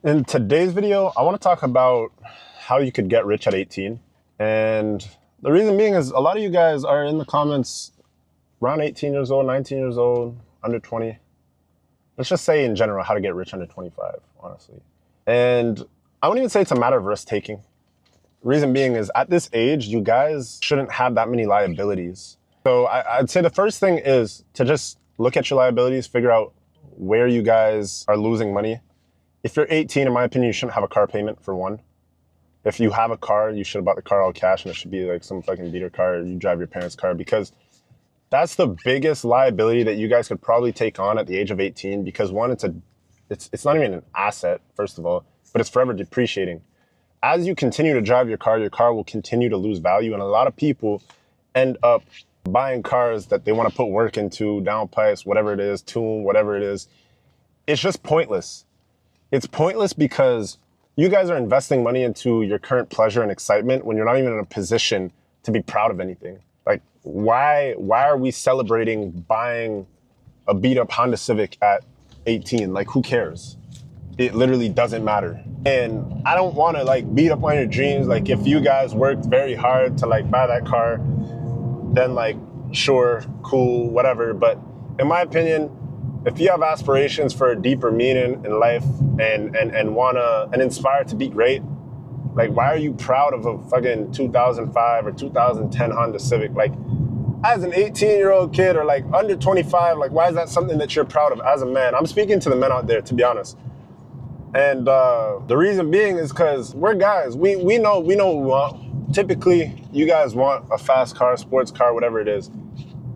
In today's video, I want to talk about how you could get rich at 18. And the reason being is a lot of you guys are in the comments around 18 years old, 19 years old, under 20. Let's just say in general, how to get rich under 25, honestly. And I wouldn't even say it's a matter of risk taking. Reason being is at this age, you guys shouldn't have that many liabilities. So I'd say the first thing is to just look at your liabilities, figure out where you guys are losing money. If you're 18, in my opinion, you shouldn't have a car payment, for one. If you have a car, you should have bought the car all cash, and it should be like some fucking beater car. You drive your parents' car, because that's the biggest liability that you guys could probably take on at the age of 18. Because one, it's not even an asset, first of all, but it's forever depreciating. As you continue to drive your car will continue to lose value, and a lot of people end up buying cars that they want to put work into, down price, whatever it is, tune, whatever it is. It's just pointless. It's pointless because you guys are investing money into your current pleasure and excitement when you're not even in a position to be proud of anything. Like, why are we celebrating buying a beat up Honda Civic at 18? Like, who cares? It literally doesn't matter. And I don't want to like beat up on your dreams. Like, if you guys worked very hard to like buy that car, then like, sure, cool, whatever. But in my opinion, if you have aspirations for a deeper meaning in life and inspired to be great, like, why are you proud of a fucking 2005 or 2010 Honda Civic? Like, as an 18-year-old kid or like under 25, like, why is that something that you're proud of as a man? I'm speaking to the men out there, to be honest. And the reason being is because we're guys. We know what we want. Typically, you guys want a fast car, sports car, whatever it is.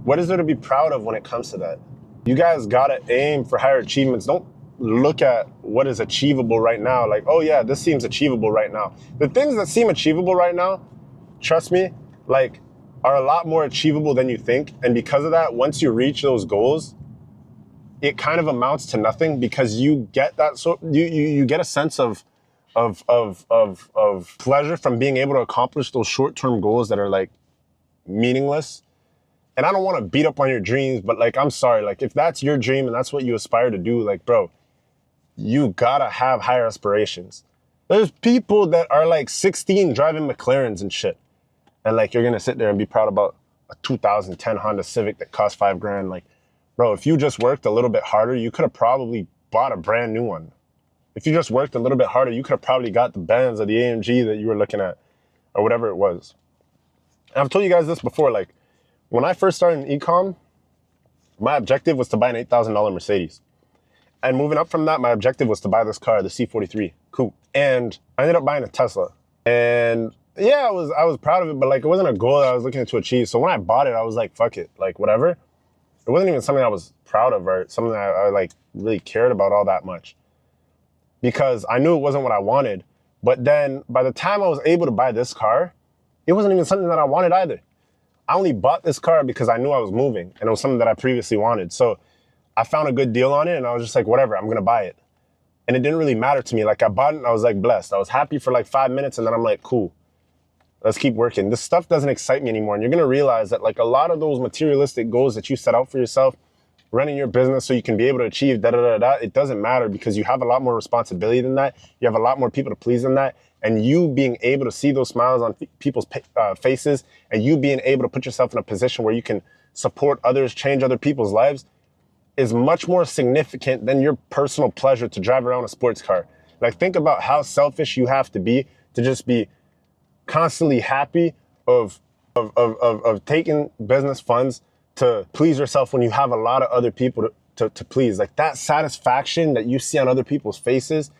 What is there to be proud of when it comes to that? You guys gotta aim for higher achievements. Don't look at what is achievable right now. Like, oh yeah, this seems achievable right now. The things that seem achievable right now, trust me, like, are a lot more achievable than you think. And because of that, once you reach those goals, it kind of amounts to nothing, because you get that you get a sense of pleasure from being able to accomplish those short-term goals that are like meaningless. And I don't want to beat up on your dreams, but like, I'm sorry, like, if that's your dream and that's what you aspire to do, like, bro, you gotta have higher aspirations. There's people that are like 16 driving McLarens and shit. And like, you're gonna sit there and be proud about a 2010 Honda Civic that cost $5,000. Like, bro, if you just worked a little bit harder, you could have probably bought a brand new one. If you just worked a little bit harder, you could have probably got the Benz or the AMG that you were looking at, or whatever it was. And I've told you guys this before, like, when I first started in e-com, my objective was to buy an $8,000 Mercedes. And moving up from that, my objective was to buy this car, the C43 Coupe. And I ended up buying a Tesla. And yeah, I was proud of it, but like, it wasn't a goal that I was looking to achieve. So when I bought it, I was like, fuck it, like, whatever. It wasn't even something I was proud of or something that I like really cared about all that much, because I knew it wasn't what I wanted. But then by the time I was able to buy this car, it wasn't even something that I wanted either. I only bought this car because I knew I was moving, and it was something that I previously wanted. So I found a good deal on it, and I was just like, whatever, I'm gonna buy it. And it didn't really matter to me. Like, I bought it and I was like blessed. I was happy for like 5 minutes, and then I'm like, cool, let's keep working. This stuff doesn't excite me anymore. And you're gonna realize that like a lot of those materialistic goals that you set out for yourself, running your business so you can be able to achieve da-da-da-da, it doesn't matter, because you have a lot more responsibility than that. You have a lot more people to please than that. And you being able to see those smiles on people's faces, and you being able to put yourself in a position where you can support others, change other people's lives, is much more significant than your personal pleasure to drive around a sports car. Like, think about how selfish you have to be to just be constantly happy of taking business funds to please yourself when you have a lot of other people to please. Like, that satisfaction that you see on other people's faces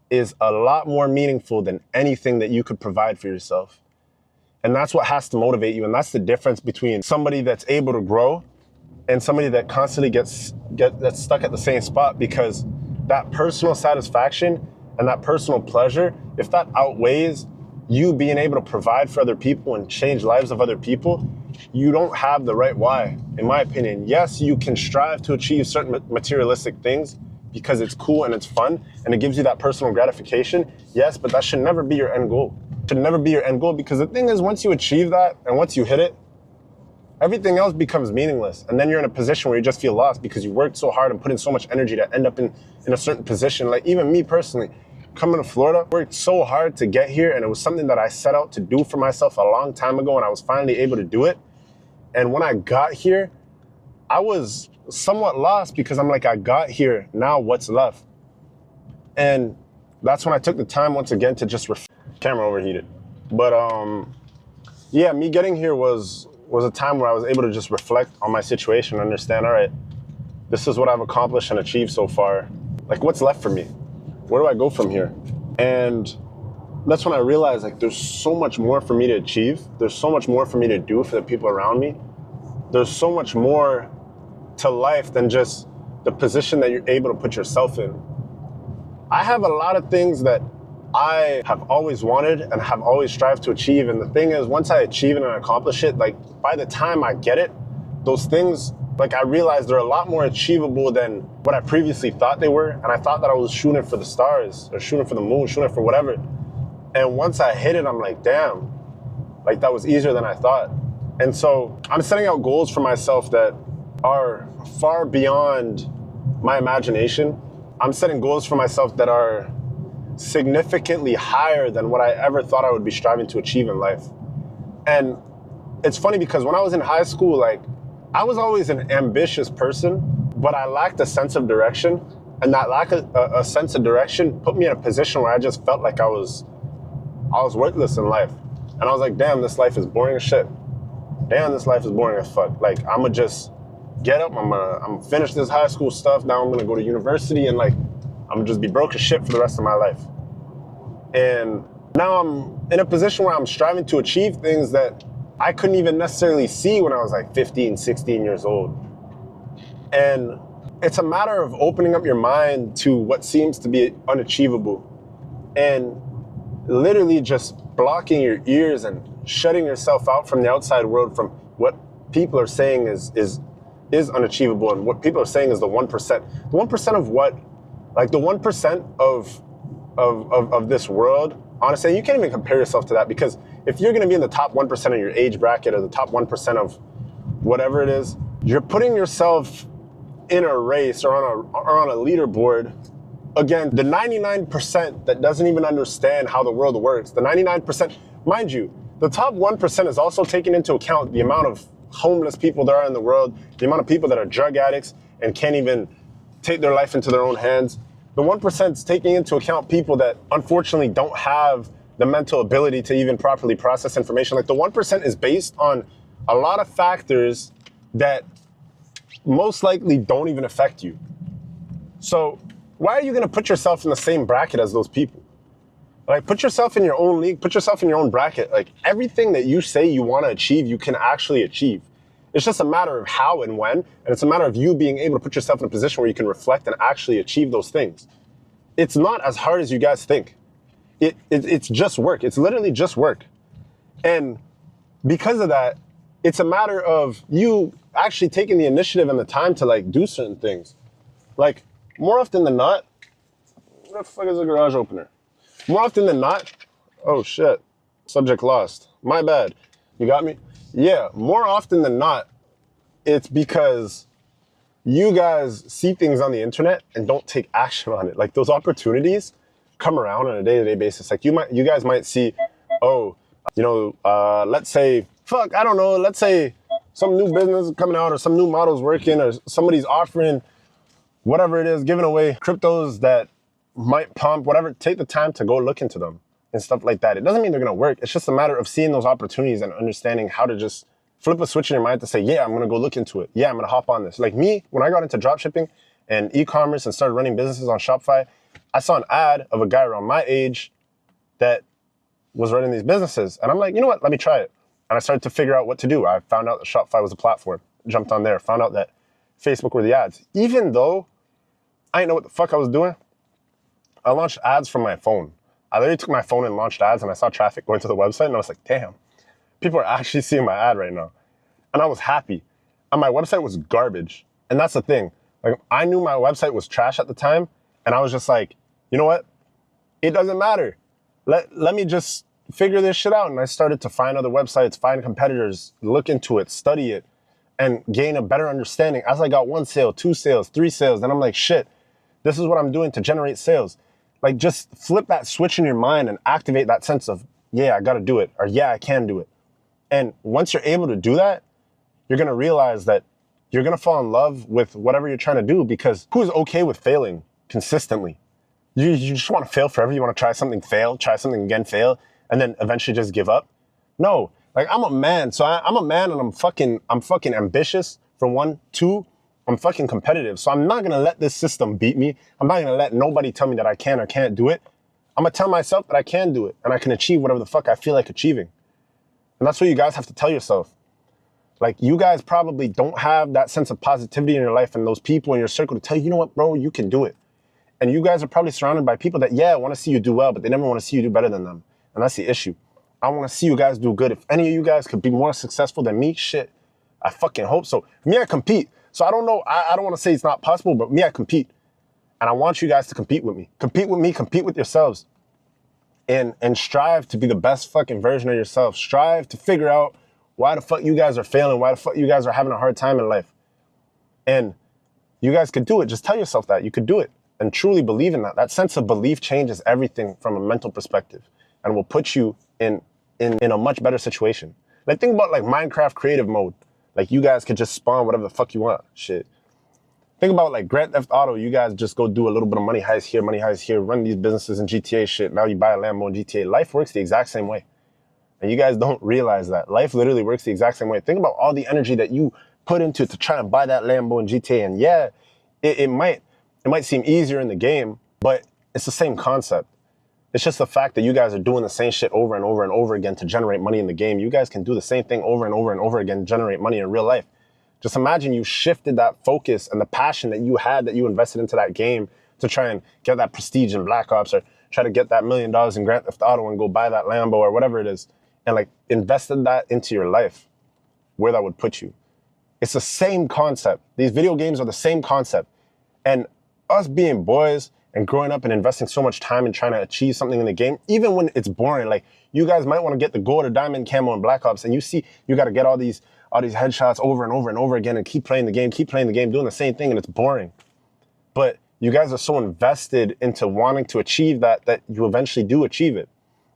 is a lot more meaningful than anything that you could provide for yourself. And that's what has to motivate you. And that's the difference between somebody that's able to grow and somebody that constantly gets stuck at the same spot. Because that personal satisfaction and that personal pleasure, if that outweighs you being able to provide for other people and change lives of other people, you don't have the right why, in my opinion. Yes, you can strive to achieve certain materialistic things because it's cool and it's fun and it gives you that personal gratification. Yes, but that should never be your end goal. It should never be your end goal, because the thing is, once you achieve that and once you hit it, everything else becomes meaningless. And then you're in a position where you just feel lost because you worked so hard and put in so much energy to end up in a certain position. Like even me personally, coming to Florida, worked so hard to get here, and it was something that I set out to do for myself a long time ago, and I was finally able to do it. And when I got here, I was somewhat lost because I'm like, I got here, now what's left? And that's when I took the time once again to just camera overheated. But yeah, me getting here was a time where I was able to just reflect on my situation and understand, all right, this is what I've accomplished and achieved so far. Like, what's left for me? Where do I go from here? And that's when I realized, like, there's so much more for me to achieve. There's so much more for me to do for the people around me. There's so much more to life than just the position that you're able to put yourself in. I have a lot of things that I have always wanted and have always strived to achieve. And the thing is, once I achieve it and accomplish it, like by the time I get it, those things, like I realized they're a lot more achievable than what I previously thought they were. And I thought that I was shooting for the stars or shooting for the moon, shooting for whatever. And once I hit it, I'm like, damn, like that was easier than I thought. And so I'm setting out goals for myself that are far beyond my imagination. I'm setting goals for myself that are significantly higher than what I ever thought I would be striving to achieve in life. And it's funny because when I was in high school, like I was always an ambitious person, but I lacked a sense of direction. And that lack of a sense of direction put me in a position where I just felt like I was worthless in life. And I was like, damn, this life is boring as shit. Damn, this life is boring as fuck. Like, I'm gonna just get up, I'm gonna finish this high school stuff, now I'm gonna go to university, and like, I'm gonna just be broke as shit for the rest of my life. And now I'm in a position where I'm striving to achieve things that I couldn't even necessarily see when I was like 15, 16 years old. And it's a matter of opening up your mind to what seems to be unachievable and literally just blocking your ears and shutting yourself out from the outside world, from what people are saying is unachievable, and what people are saying is the 1%. The 1% of what? Like the 1% of this world, honestly, you can't even compare yourself to that, because if you're gonna be in the top 1% of your age bracket or the top 1% of whatever it is, you're putting yourself in a race or on a leaderboard. Again, the 99% that doesn't even understand how the world works, the 99%, mind you, the top 1% is also taking into account the amount of homeless people there are in the world, the amount of people that are drug addicts and can't even take their life into their own hands. The 1% is taking into account people that unfortunately don't have the mental ability to even properly process information. Like the 1% is based on a lot of factors that most likely don't even affect you. So why are you gonna put yourself in the same bracket as those people? Like, put yourself in your own league, put yourself in your own bracket. Like, everything that you say you wanna achieve, you can actually achieve. It's just a matter of how and when, and it's a matter of you being able to put yourself in a position where you can reflect and actually achieve those things. It's not as hard as you guys think. It's just work. It's literally just work. And because of that, it's a matter of you actually taking the initiative and the time to like do certain things. Like, more often than not, where the fuck is the garage opener? More often than not, oh shit, subject lost. My bad. You got me? Yeah, more often than not, it's because you guys see things on the internet and don't take action on it. Like, those opportunities come around on a day-to-day basis. Like, you guys might see, oh, let's say, let's say some new business is coming out or some new model's working or somebody's offering whatever it is, giving away cryptos that might pump, whatever. Take the time to go look into them and stuff like that. It doesn't mean they're gonna work. It's just a matter of seeing those opportunities and understanding how to just flip a switch in your mind to say, yeah, I'm gonna go look into it. Yeah, I'm gonna hop on this. Like me, when I got into dropshipping and e-commerce and started running businesses on Shopify, I saw an ad of a guy around my age that was running these businesses. And I'm like, you know what, let me try it. And I started to figure out what to do. I found out that Shopify was a platform, jumped on there, found out that Facebook were the ads. Even though I didn't know what the fuck I was doing, I launched ads from my phone. I literally took my phone and launched ads, and I saw traffic going to the website, and I was like, damn, people are actually seeing my ad right now. And I was happy. And my website was garbage. And that's the thing. Like, I knew my website was trash at the time, and I was just like, you know what? It doesn't matter. Let me just figure this shit out. And I started to find other websites, find competitors, look into it, study it, and gain a better understanding. As I got 1 sale, 2 sales, 3 sales, then I'm like, shit, this is what I'm doing to generate sales. Like, just flip that switch in your mind and activate that sense of, yeah, I gotta do it, or yeah, I can do it. And once you're able to do that, you're gonna realize that you're gonna fall in love with whatever you're trying to do, because who's okay with failing consistently? You just wanna fail forever. You wanna try something, fail, try something again, fail, and then eventually just give up? No, like, I'm a man, so I'm a man, and I'm fucking ambitious, for one. Two, I'm fucking competitive, so I'm not gonna let this system beat me. I'm not gonna let nobody tell me that I can or can't do it. I'm gonna tell myself that I can do it, and I can achieve whatever the fuck I feel like achieving. And that's what you guys have to tell yourself. Like, you guys probably don't have that sense of positivity in your life and those people in your circle to tell you, you know what, bro, you can do it. And you guys are probably surrounded by people that, yeah, want to see you do well, but they never want to see you do better than them. And that's the issue. I want to see you guys do good. If any of you guys could be more successful than me, shit, I fucking hope so. Me, I compete. So I don't know, I don't want to say it's not possible, but me, I compete. And I want you guys to compete with me. Compete with me, compete with yourselves. And strive to be the best fucking version of yourself. Strive to figure out why the fuck you guys are failing, why the fuck you guys are having a hard time in life. And you guys could do it. Just tell yourself that you could do it and truly believe in that. That sense of belief changes everything from a mental perspective and will put you in a much better situation. Like, think about like Minecraft creative mode. Like, you guys could just spawn whatever the fuck you want. Shit. Think about like Grand Theft Auto. You guys just go do a little bit of money heist here, run these businesses in GTA shit. Now you buy a Lambo in GTA. Life works the exact same way. And you guys don't realize that. Life literally works the exact same way. Think about all the energy that you put into it to try and buy that Lambo in GTA. And yeah, it might seem easier in the game, but it's the same concept. It's just the fact that you guys are doing the same shit over and over and over again to generate money in the game. You guys can do the same thing over and over and over again to generate money in real life. Just imagine you shifted that focus and the passion that you had, that you invested into that game to try and get that prestige in Black Ops, or try to get that $1 million in Grand Theft Auto and go buy that Lambo or whatever it is, and like invested that into your life, where that would put you. It's the same concept. These video games are the same concept. And us being boys and growing up and investing so much time and trying to achieve something in the game, even when it's boring, like, you guys might want to get the gold or diamond camo in Black Ops, and you see you got to get all these headshots over and over and over again and keep playing the game, doing the same thing, and it's boring. But you guys are so invested into wanting to achieve that you eventually do achieve it.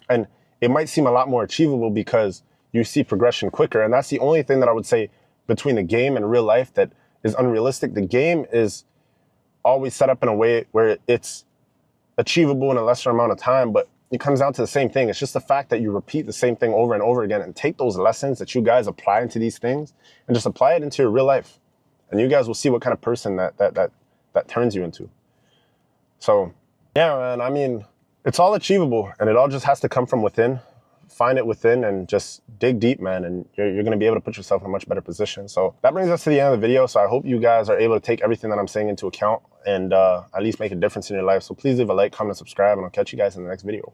And it might seem a lot more achievable because you see progression quicker. And that's the only thing that I would say between the game and real life that is unrealistic. The game is always set up in a way where it's achievable in a lesser amount of time, but it comes down to the same thing. It's just the fact that you repeat the same thing over and over again and take those lessons that you guys apply into these things and just apply it into your real life. And you guys will see what kind of person that turns you into. So yeah, man, I mean, it's all achievable, and it all just has to come from within. Find it within and just dig deep, man, and you're going to be able to put yourself in a much better position. So that brings us to the end of the video. So I hope you guys are able to take everything that I'm saying into account and at least make a difference in your life. So please leave a like, comment, and subscribe, and I'll catch you guys in the next video.